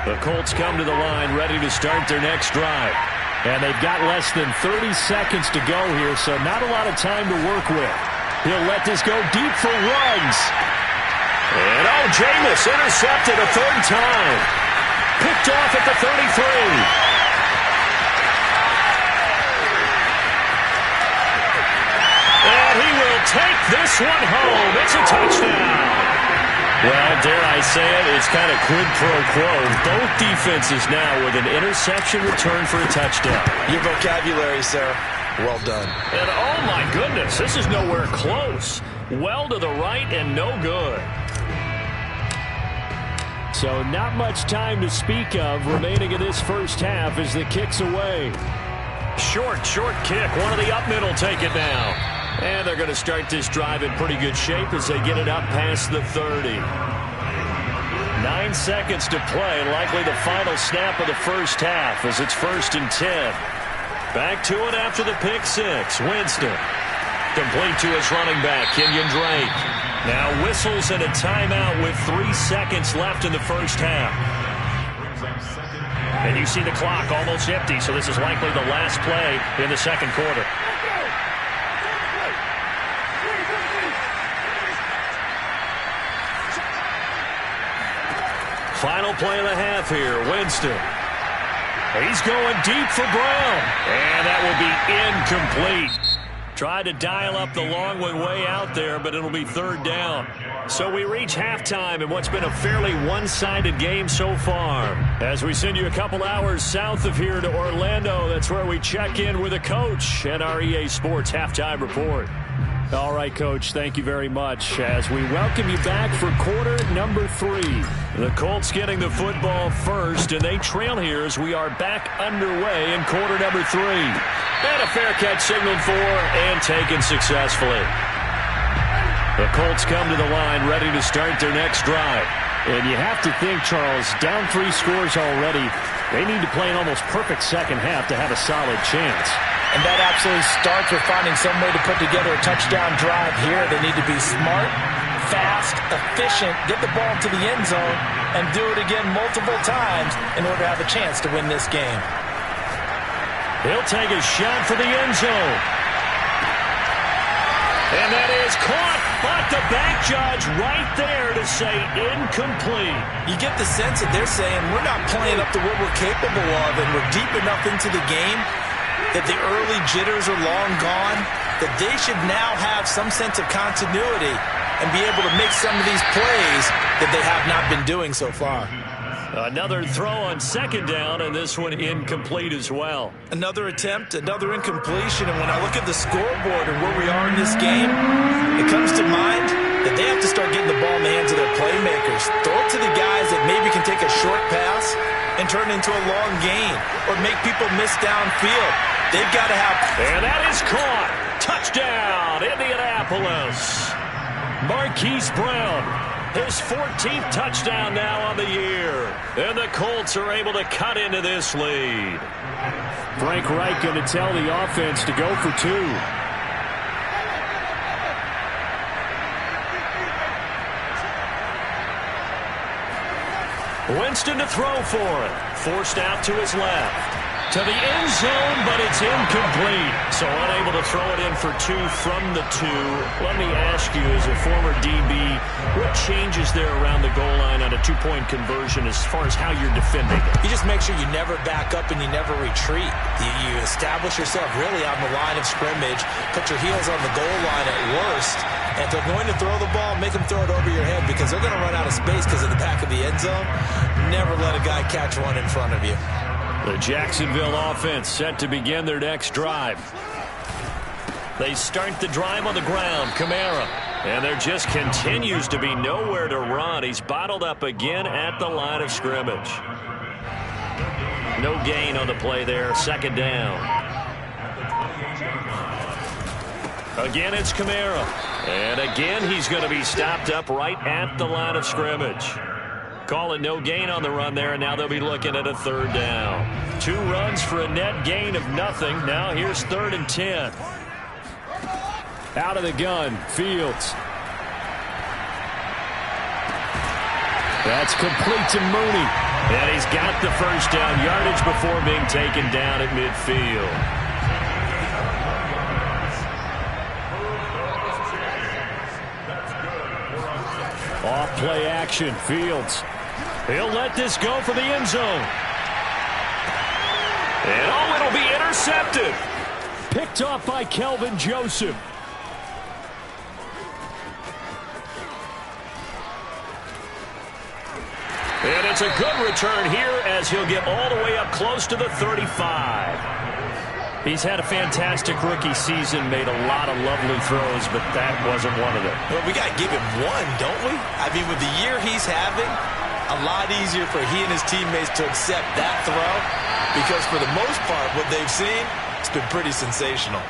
The Colts come to the line ready to start their next drive. And they've got less than 30 seconds to go here, so not a lot of time to work with. He'll let this go deep for Ruggs. And Jameis intercepted a third time. Picked off at the 33. And he will take this one home. It's a touchdown. Well, dare I say it, it's kind of quid pro quo. Both defenses now with an interception return for a touchdown. Your vocabulary, sir. Well done. And oh my goodness, this is nowhere close. Well to the right and no good. So not much time to speak of remaining in this first half as the kick's away. Short kick. One of the up middle take it now. And they're going to start this drive in pretty good shape as they get it up past the 30. 9 seconds to play, likely the final snap of the first half as it's 1st and 10. Back to it after the pick six. Winston. Complete to his running back, Kenyon Drake. Now whistles and a timeout with 3 seconds left in the first half. And you see the clock almost empty, so this is likely the last play in the second quarter. Final play of the half here. Winston. He's going deep for Brown. And that will be incomplete. Tried to dial up the long one way out there, but it'll be third down. So we reach halftime in what's been a fairly one-sided game so far. As we send you a couple hours south of here to Orlando, that's where we check in with a coach at our EA Sports Halftime Report. All right, Coach, thank you very much as we welcome you back for quarter number 3. The Colts getting the football first, and they trail here as we are back underway in quarter number 3. And a fair catch signaled for and taken successfully. The Colts come to the line ready to start their next drive. And you have to think, Charles, down 3 scores already, they need to play an almost perfect second half to have a solid chance. And that absolutely starts with finding some way to put together a touchdown drive here. They need to be smart, fast, efficient, get the ball to the end zone, and do it again multiple times in order to have a chance to win this game. He'll take a shot for the end zone. And that is caught, but the back judge right there to say incomplete. You get the sense that they're saying we're not playing up to what we're capable of, and we're deep enough into the game that the early jitters are long gone, that they should now have some sense of continuity and be able to make some of these plays that they have not been doing so far. Another throw on second down, and this one incomplete as well. Another attempt, another incompletion, and when I look at the scoreboard and where we are in this game, it comes to mind that they have to start getting the ball in the hands of their playmakers. Throw it to the guys that maybe can take a short pass and turn it into a long gain or make people miss downfield. They've got to have... And that is caught. Touchdown, Indianapolis. Marquise Brown, his 14th touchdown now on the year. And the Colts are able to cut into this lead. Frank Reich going to tell the offense to go for 2. Winston to throw for it. Forced out to his left. To the end zone, but it's incomplete. So unable to throw it in for 2 from the 2. Let me ask you, as a former DB, what changes there around the goal line on a 2-point conversion as far as how you're defending it? You just make sure you never back up and you never retreat. You establish yourself really on the line of scrimmage, put your heels on the goal line at worst, and if they're going to throw the ball, make them throw it over your head because they're going to run out of space because of the back of the end zone. Never let a guy catch one in front of you. The Jacksonville offense set to begin their next drive. They start the drive on the ground. Kamara. And there just continues to be nowhere to run. He's bottled up again at the line of scrimmage. No gain on the play there. Second down. Again, it's Kamara. And again, he's going to be stopped up right at the line of scrimmage. Call it no gain on the run there, and now they'll be looking at a third down. 2 runs for a net gain of nothing. Now here's 3rd and 10. Out of the gun, Fields. That's complete to Mooney. And he's got the first down yardage before being taken down at midfield. Off play action, Fields. He'll let this go for the end zone. And oh, it'll be intercepted. Picked off by Kelvin Joseph. And it's a good return here as he'll get all the way up close to the 35. He's had a fantastic rookie season, made a lot of lovely throws, but that wasn't one of them. Well, we got to give him one, don't we? I mean, with the year he's having, a lot easier for he and his teammates to accept that throw because for the most part, what they've seen, it's been pretty sensational.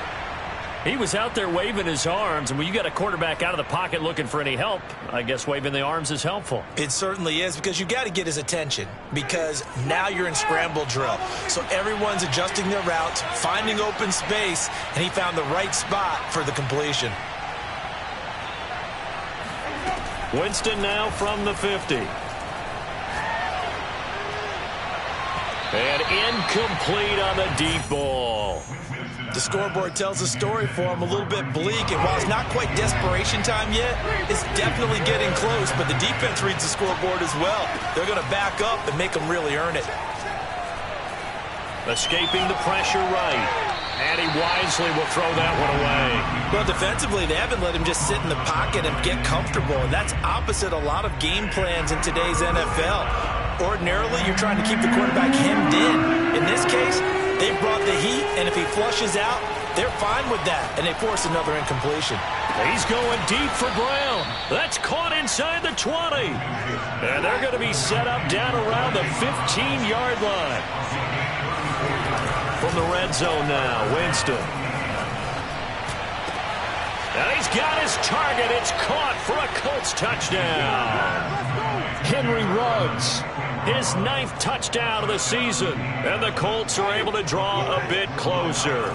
He was out there waving his arms, and when you got a quarterback out of the pocket looking for any help, I guess waving the arms is helpful. It certainly is because you got to get his attention because now you're in scramble drill. So everyone's adjusting their routes, finding open space, and he found the right spot for the completion. Winston now from the 50. And incomplete on the deep ball. The scoreboard tells a story for him, a little bit bleak, and while it's not quite desperation time yet, it's definitely getting close, but the defense reads the scoreboard as well. They're going to back up and make them really earn it. Escaping the pressure right, and he wisely will throw that one away. Well, defensively, they haven't let him just sit in the pocket and get comfortable, and that's opposite a lot of game plans in today's NFL. Ordinarily, you're trying to keep the quarterback hemmed in. In this case, they brought the heat, and if he flushes out, they're fine with that, and they force another incompletion. He's going deep for Brown. That's caught inside the 20. And they're going to be set up down around the 15-yard line. From the red zone now, Winston. And he's got his target. It's caught for a Colts touchdown. Henry Ruggs. His 9th touchdown of the season. And the Colts are able to draw a bit closer.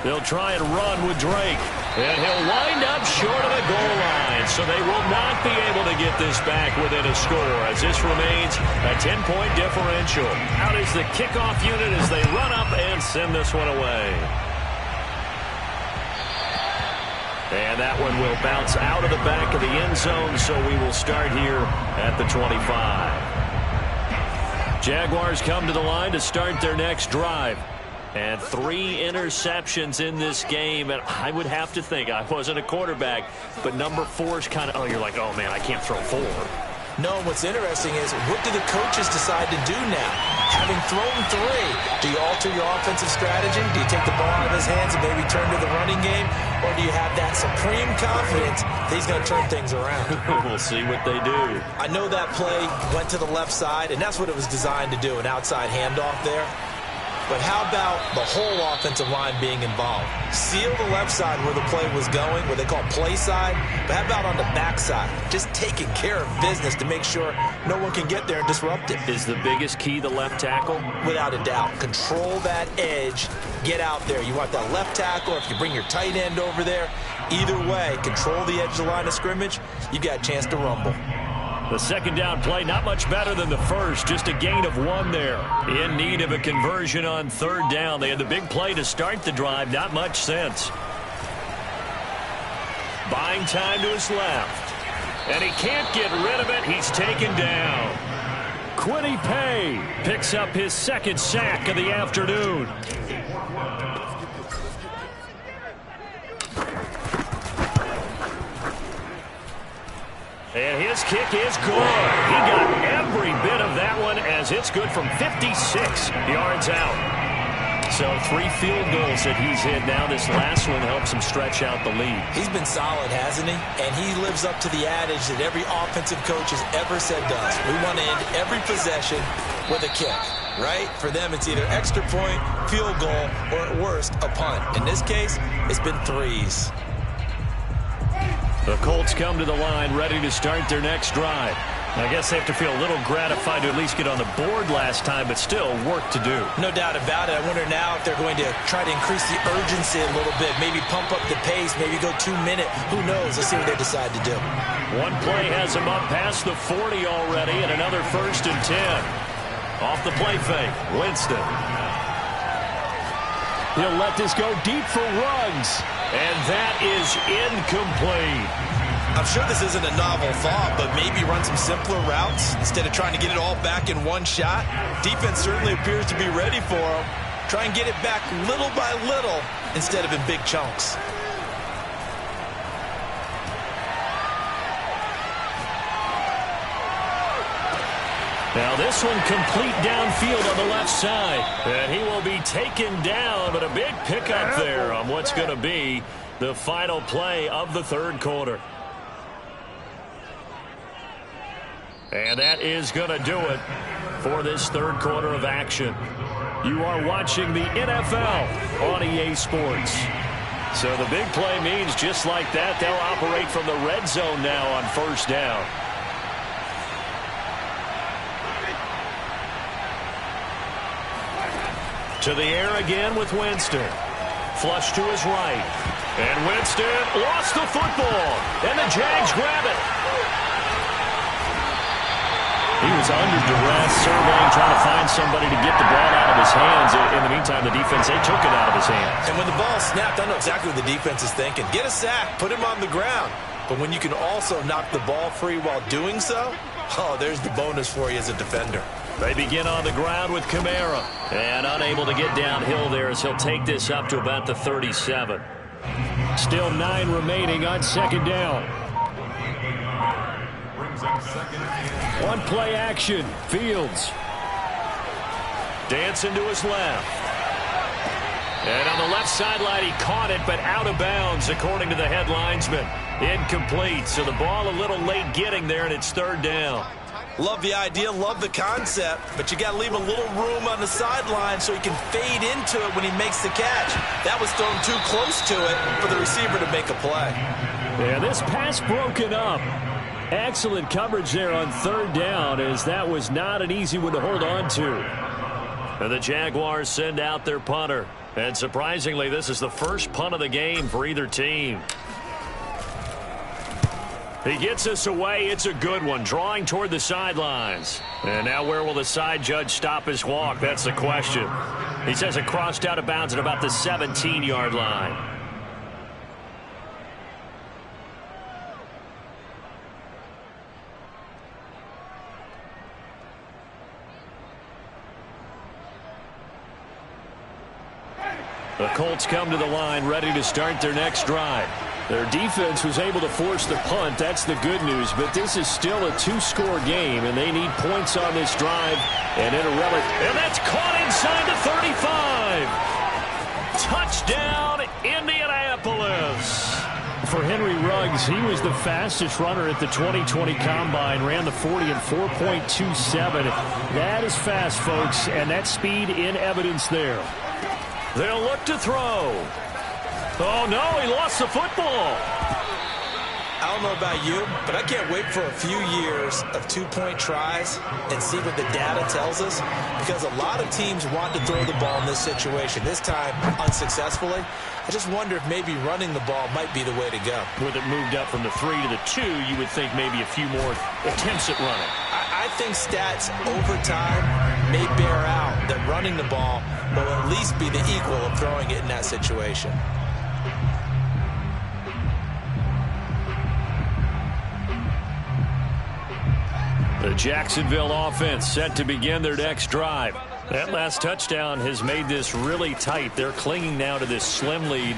They'll try and run with Drake. And he'll wind up short of the goal line. So they will not be able to get this back within a score as this remains a 10-point differential. Out is the kickoff unit as they run up and send this one away. And that one will bounce out of the back of the end zone, so we will start here at the 25. Jaguars come to the line to start their next drive. And 3 interceptions in this game, and I would have to think, I wasn't a quarterback, but number 4 is kind of, oh, you're like, oh, man, I can't throw 4. No, what's interesting is what do the coaches decide to do now? Having thrown 3, do you alter your offensive strategy? Do you take the ball out of his hands and maybe turn to the running game? Or do you have that supreme confidence that he's going to turn things around? We'll see what they do. I know that play went to the left side, and that's what it was designed to do, an outside handoff there. But how about the whole offensive line being involved? Seal the left side where the play was going, what they call play side. But how about on the back side? Just taking care of business to make sure no one can get there and disrupt it. Is the biggest key the left tackle? Without a doubt. Control that edge. Get out there. You want that left tackle, if you bring your tight end over there. Either way, control the edge of the line of scrimmage. You got a chance to rumble. The second down play, not much better than the first. Just a gain of 1 there. In need of a conversion on 3rd down. They had the big play to start the drive. Not much sense. Buying time to his left. And he can't get rid of it. He's taken down. Quiddy Pay picks up his 2nd sack of the afternoon. And his kick is good. He got every bit of that one as it's good from 56 yards out. So 3 field goals that he's hit now. This last one helps him stretch out the lead. He's been solid, hasn't he? And he lives up to the adage that every offensive coach has ever said to us. We want to end every possession with a kick, right? For them, it's either extra point, field goal, or at worst, a punt. In this case, it's been 3s. The Colts come to the line ready to start their next drive. I guess they have to feel a little gratified to at least get on the board last time, but still work to do. No doubt about it. I wonder now if they're going to try to increase the urgency a little bit, maybe pump up the pace, maybe go 2 minute. Who knows? Let's see what they decide to do. One play has them up past the 40 already, and another 1st and 10. Off the play fake, Winston. He'll let this go deep for Ruggs, and that is incomplete. I'm sure this isn't a novel thought, but maybe run some simpler routes instead of trying to get it all back in one shot. Defense certainly appears to be ready for him. Try and get it back little by little instead of in big chunks. Now this one complete downfield on the left side. And he will be taken down, but a big pickup there on what's going to be the final play of the 3rd quarter. And that is going to do it for this 3rd quarter of action. You are watching the NFL on EA Sports. So the big play means just like that, they'll operate from the red zone now on 1st down. To the air again with Winston. Flush to his right. And Winston lost the football. And the Jags grab it. He was under duress, surveying, trying to find somebody to get the ball out of his hands. In the meantime, the defense, they took it out of his hands. And when the ball snapped, I know exactly what the defense is thinking. Get a sack, put him on the ground. But when you can also knock the ball free while doing so, oh, there's the bonus for you as a defender. They begin on the ground with Kamara. And unable to get downhill there as he'll take this up to about the 37. Still 9 remaining on 2nd down. One play action. Fields. Dancing to his left. And on the left sideline, he caught it, but out of bounds, according to the head linesman. Incomplete. So the ball a little late getting there, and it's 3rd down. Love the idea, love the concept, but you got to leave a little room on the sideline so he can fade into it when he makes the catch. That was thrown too close to it for the receiver to make a play. Yeah, this pass broken up. Excellent coverage there on 3rd down, as that was not an easy one to hold on to. And the Jaguars send out their punter. And surprisingly, this is the first punt of the game for either team. He gets us away. It's a good one, drawing toward the sidelines. And now where will the side judge stop his walk? That's the question. He says it crossed out of bounds at about the 17-yard line. The Colts come to the line ready to start their next drive. Their defense was able to force the punt. That's the good news. But this is still a 2-score game, and they need points on this drive. And and that's caught inside the 35. Touchdown, Indianapolis. For Henry Ruggs, he was the fastest runner at the 2020 Combine. Ran the 40 in 4.27. That is fast, folks, and that speed in evidence there. They'll look to throw. Oh, no, he lost the football. I don't know about you, but I can't wait for a few years of 2-point tries and see what the data tells us, because a lot of teams want to throw the ball in this situation. This time, unsuccessfully. I just wonder if maybe running the ball might be the way to go. With it moved up from the 3 to the 2, you would think maybe a few more attempts at running. I think stats over time may bear out that running the ball will at least be the equal of throwing it in that situation. The Jacksonville offense set to begin their next drive. That last touchdown has made this really tight. They're clinging now to this slim lead.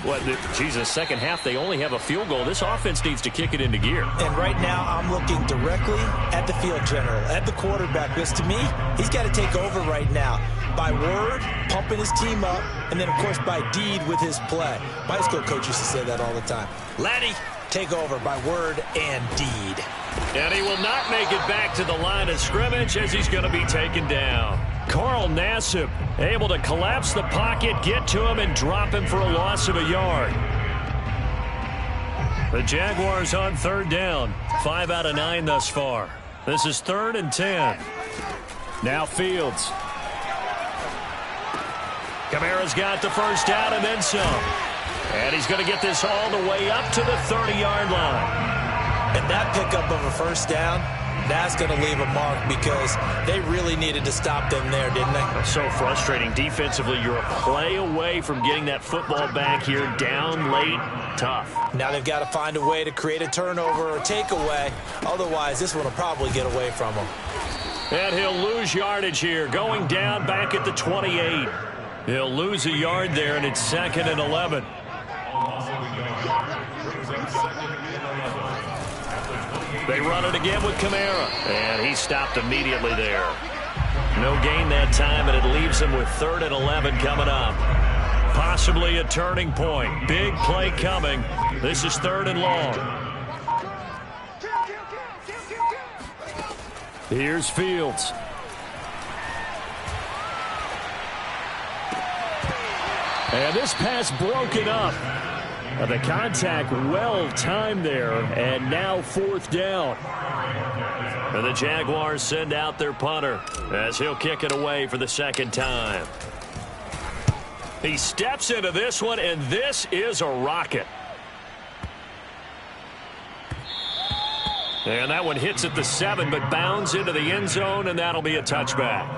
Second half, they only have a field goal. This offense needs to kick it into gear. And right now, I'm looking directly at the field general, at the quarterback, because to me, he's got to take over right now. By word, pumping his team up, and then, of course, by deed with his play. My high school coach used to say that all the time. Laddie, take over by word and deed. And he will not make it back to the line of scrimmage as he's going to be taken down. Carl Nassib able to collapse the pocket, get to him, and drop him for a loss of a yard. The Jaguars on 3rd down. 5 out of 9 thus far. This is 3rd and 10. Now Fields. Kamara's got the first down and then some. And he's going to get this all the way up to the 30-yard line. And that pickup of a first down, that's going to leave a mark because they really needed to stop them there, didn't they? So frustrating. Defensively, you're a play away from getting that football back here down late. Tough. Now they've got to find a way to create a turnover or takeaway. Otherwise, this one will probably get away from them. And he'll lose yardage here, going down back at the 28. He'll lose a yard there, and it's 2nd and 11. They run it again with Kamara. And he stopped immediately there. No gain that time, and it leaves him with 3rd and 11 coming up. Possibly a turning point. Big play coming. This is 3rd and long. Here's Fields. And this pass broken up. The contact well timed there, and now 4th down. And the Jaguars send out their punter as he'll kick it away for the 2nd time. He steps into this one, and this is a rocket. And that one hits at the 7, but bounds into the end zone, and that'll be a touchback.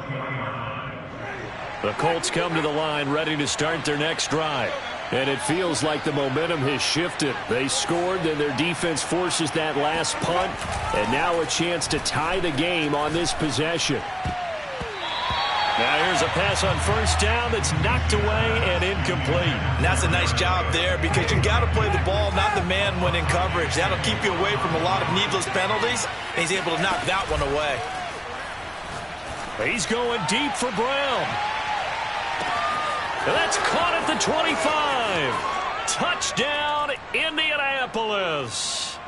The Colts come to the line ready to start their next drive. And it feels like the momentum has shifted. They scored, then their defense forces that last punt, and now a chance to tie the game on this possession. Now here's a pass on first down that's knocked away and incomplete. And that's a nice job there because you got to play the ball, not the man when in coverage. That'll keep you away from a lot of needless penalties, and he's able to knock that one away. He's going deep for Brown. And that's caught at the 25. Touchdown, Indianapolis.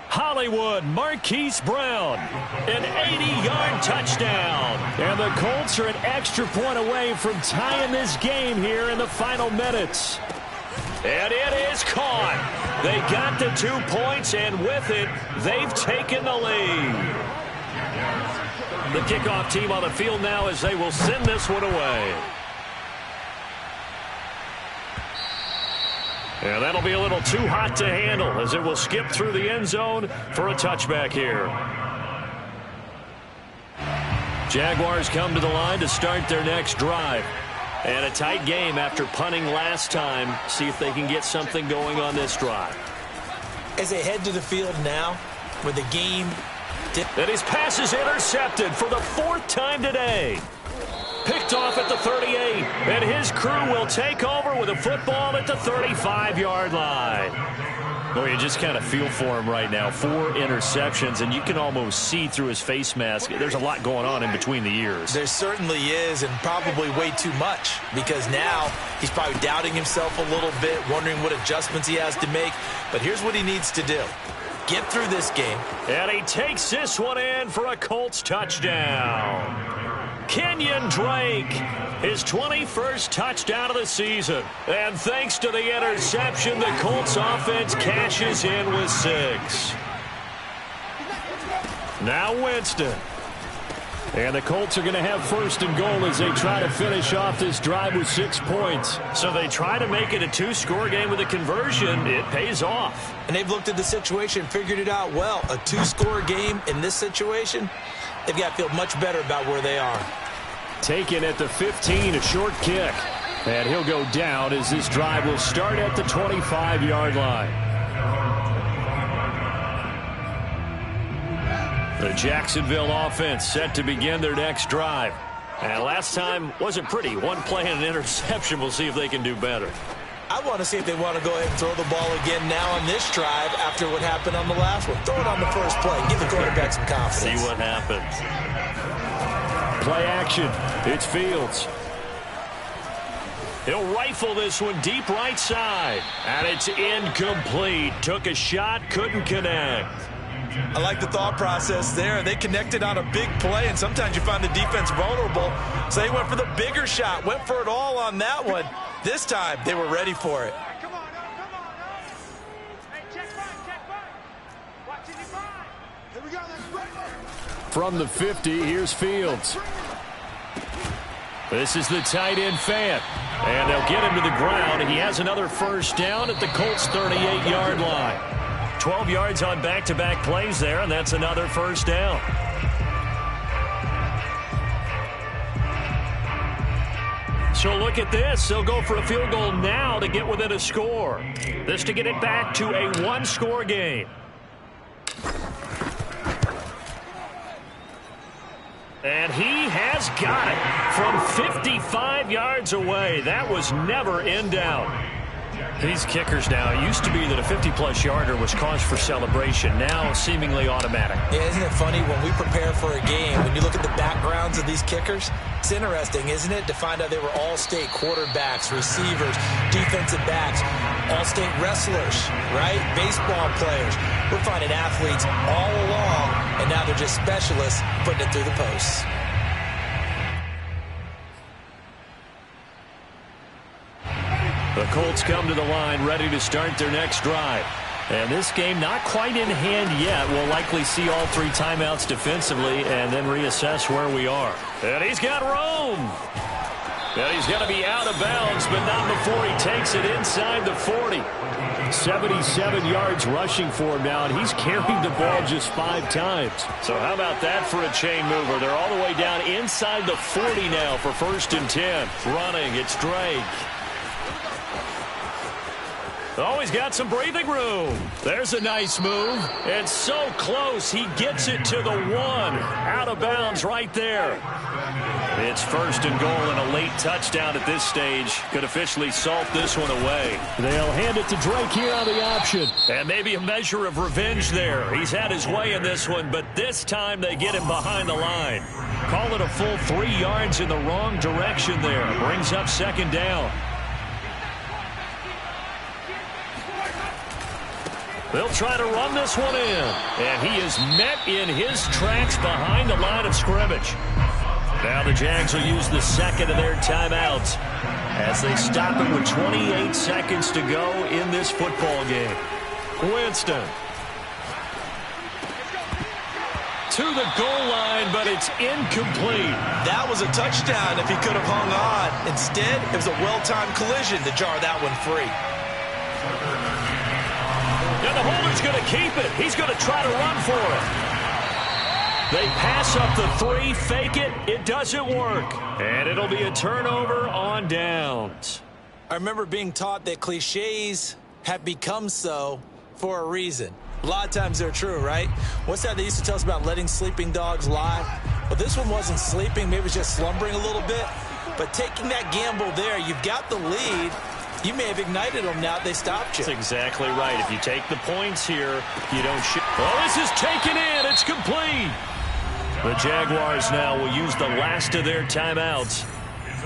Hollywood Marquise Brown, an 80-yard touchdown. And the Colts are an extra point away from tying this game here in the final minutes. And it is caught. They got the 2 points, and with it, they've taken the lead. The kickoff team on the field now as they will send this one away. And that'll be a little too hot to handle as it will skip through the end zone for a touchback here. Jaguars come to the line to start their next drive. And a tight game after punting last time. See if they can get something going on this drive. As they head to the field now, where the game... And his pass is intercepted for the 4th time today. Picked off at the 38, and his crew will take over with a football at the 35-yard line. Well, you just kind of feel for him right now. 4 interceptions, and you can almost see through his face mask. There's a lot going on in between the ears. There certainly is, and probably way too much, because now he's probably doubting himself a little bit, wondering what adjustments he has to make. But here's what he needs to do. Get through this game. And he takes this one in for a Colts touchdown. Kenyon Drake, his 21st touchdown of the season. And thanks to the interception, the Colts offense cashes in with 6. Now Winston. And the Colts are going to have 1st and goal as they try to finish off this drive with 6 points. So they try to make it a 2-score game with a conversion. It pays off. And they've looked at the situation, figured it out well. A 2-score game in this situation, they've got to feel much better about where they are. Taken at the 15, a short kick. And he'll go down as this drive will start at the 25-yard line. The Jacksonville offense set to begin their next drive. And last time wasn't pretty. 1 play and an interception. We'll see if they can do better. I want to see if they want to go ahead and throw the ball again now on this drive after what happened on the last one. Throw it on the first play. Give the quarterback some confidence. See what happens. Play action. It's Fields. He'll rifle this one deep right side. And it's incomplete. Took a shot, couldn't connect. I like the thought process there. They connected on a big play, and sometimes you find the defense vulnerable. So they went for the bigger shot, went for it all on that one. This time, they were ready for it. Come on, Hey, check back. Watch it, Here we go, let's break. From the 50, here's Fields. This is the tight end Fant. And they'll get him to the ground. He has another first down at the Colts' 38-yard line. 12 yards on back-to-back plays there, and that's another first down. So look at this. They'll go for a field goal now to get within a score. This to get it back to a one-score game. And he has got it from 55 yards away. That was never in doubt. These kickers now, it used to be that a 50-plus yarder was cause for celebration. Now seemingly automatic. Yeah, isn't it funny when we prepare for a game, when you look at the backgrounds of these kickers, it's interesting, isn't it, to find out they were all-state quarterbacks, receivers, defensive backs, all-state wrestlers, right? Baseball players. We're finding athletes all along, and now they're just specialists putting it through the posts. The Colts come to the line ready to start their next drive. And this game not quite in hand yet. We'll likely see all three timeouts defensively and then reassess where we are. And he's got room. And he's going to be out of bounds, but not before he takes it inside the 40. 77 yards rushing for him now, and he's carried the ball just 5 times. So how about that for a chain mover? They're all the way down inside the 40 now for 1st and 10. Running, it's Drake. Oh, he's got some breathing room. There's a nice move. And so close, he gets it to the 1. Out of bounds right there. It's 1st and goal and a late touchdown at this stage. Could officially salt this one away. They'll hand it to Drake here on the option. And maybe a measure of revenge there. He's had his way in this one, but this time they get him behind the line. Call it a full 3 yards in the wrong direction there. Brings up 2nd down. They'll try to run this one in. And he is met in his tracks behind the line of scrimmage. Now the Jags will use the 2nd of their timeouts as they stop it with 28 seconds to go in this football game. Winston. To the goal line, but it's incomplete. That was a touchdown if he could have hung on. Instead, it was a well-timed collision to jar that one free. And the holder's going to keep it. He's going to try to run for it. They pass up the 3, fake it. It doesn't work. And it'll be a turnover on downs. I remember being taught that cliches have become so for a reason. A lot of times they're true, right? What's that they used to tell us about letting sleeping dogs lie? Well, this one wasn't sleeping. Maybe it was just slumbering a little bit. But taking that gamble there, you've got the lead. You may have ignited them now they stopped you. That's exactly right. If you take the points here, you don't shoot. Oh, this is taken in. It's complete. The Jaguars now will use the last of their timeouts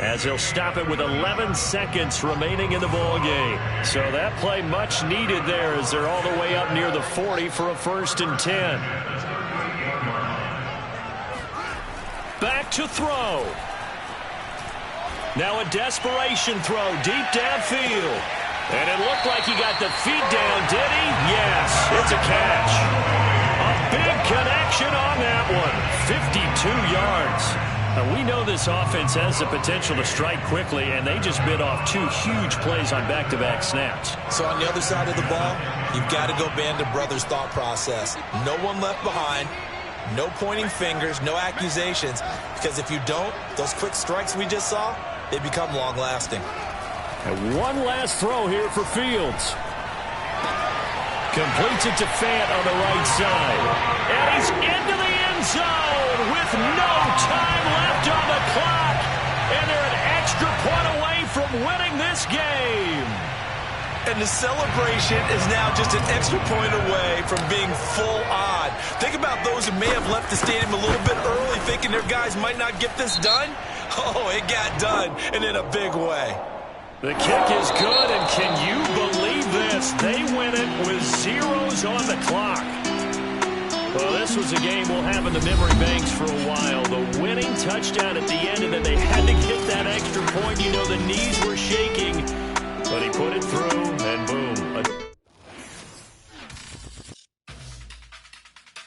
as they'll stop it with 11 seconds remaining in the ball game. So that play much needed there as they're all the way up near the 40 for a 1st and 10. Back to throw. Now a desperation throw deep downfield. And it looked like he got the feet down, did he? Yes, it's a catch. A big connection on that one. 52 yards. Now we know this offense has the potential to strike quickly, and they just bit off 2 huge plays on back-to-back snaps. So on the other side of the ball, you've got to go band of brothers thought process. No one left behind. No pointing fingers, no accusations. Because if you don't, those quick strikes we just saw, they become long-lasting. And one last throw here for Fields. Completes it to Fant on the right side. And he's into the end zone with no time left on the clock. And they're an extra point away from winning this game. And the celebration is now just an extra point away from being full on. Think about those who may have left the stadium a little bit early thinking their guys might not get this done. Oh, it got done, and in a big way. The kick is good, and can you believe this? They win it with zeros on the clock. Well, this was a game we'll have in the memory banks for a while. The winning touchdown at the end, and then they had to get that extra point. You know, the knees were shaking, but he put it through.